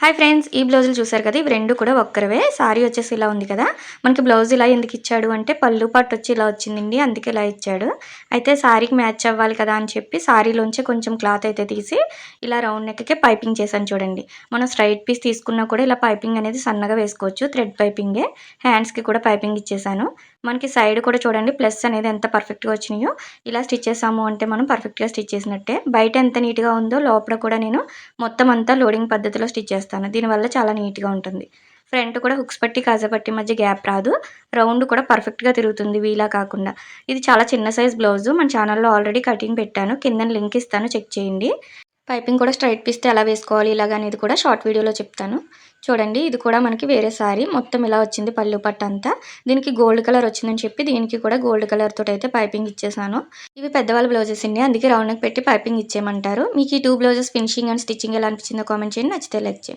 Hi friends, ఈ బ్లౌజులు చూసారు కదా, ఇవి రెండు కూడా ఒక్కరివే. సారీ వచ్చేసి ఇలా ఉంది కదా. మనకి బ్లౌజ్ ఇలా ఎందుకు ఇచ్చాడు అంటే పళ్ళు పట్టు వచ్చి ఇలా వచ్చిందండి, అందుకే ఇలా ఇచ్చాడు. అయితే సారీకి మ్యాచ్ అవ్వాలి కదా అని చెప్పి సారీలోంచి కొంచెం క్లాత్ అయితే తీసి ఇలా రౌండ్ నెక్కే పైపింగ్ చేశాను చూడండి. మనం స్ట్రైట్ పీస్ తీసుకున్నా కూడా ఇలా పైపింగ్ అనేది సన్నగా వేసుకోవచ్చు, థ్రెడ్ పైపింగే. హ్యాండ్స్కి కూడా పైపింగ్ ఇచ్చేసాను. మనకి సైడ్ కూడా చూడండి ప్లస్ అనేది ఎంత పర్ఫెక్ట్గా వచ్చినాయో. ఇలా స్టిచ్ చేసాము అంటే మనం పర్ఫెక్ట్గా స్టిచ్ చేసినట్టే. బయట ఎంత నీట్గా ఉందో లోపల కూడా నేను మొత్తం అంతా లోడింగ్ పద్ధతిలో స్టిచ్ చేస్తాను. దీనివల్ల చాలా నీట్గా ఉంటుంది. ఫ్రంట్ కూడా హుక్స్ పట్టి కాజా పట్టి మధ్య గ్యాప్ రాదు. రౌండ్ కూడా పర్ఫెక్ట్గా తిరుగుతుంది వీలా కాకుండా. ఇది చాలా చిన్న సైజ్ బ్లౌజు. మన ఛానల్లో ఆల్రెడీ కటింగ్ పెట్టాను, కింద లింక్ ఇస్తాను, చెక్ చేయండి. పైపింగ్ కూడా స్ట్రైట్ పీస్తో ఎలా వేసుకోవాలి ఇలాగ అనేది కూడా షార్ట్ వీడియోలో చెప్తాను. చూడండి, ఇది కూడా మనకి వేరే సారీ మొత్తం ఇలా వచ్చింది పళ్ళు పట్టు అంతా. దీనికి గోల్డ్ కలర్ వచ్చిందని చెప్పి దీనికి కూడా గోల్డ్ కలర్ తోటి అయితే పైపింగ్ ఇచ్చేసాను. ఇవి పెద్దవాళ్ళ బ్లౌజెస్ అండి, అందుకే రౌండ్ నెక్ పెట్టి పైపింగ్ ఇచ్చేయమంటారు. మీకు ఈ 2 బ్లౌజెస్ ఫినిషింగ్ అండ్ స్టిచ్చింగ్ ఎలా అనిపించిందో కామెంట్ చేయండి. నచ్చితే లైక్ చేయండి.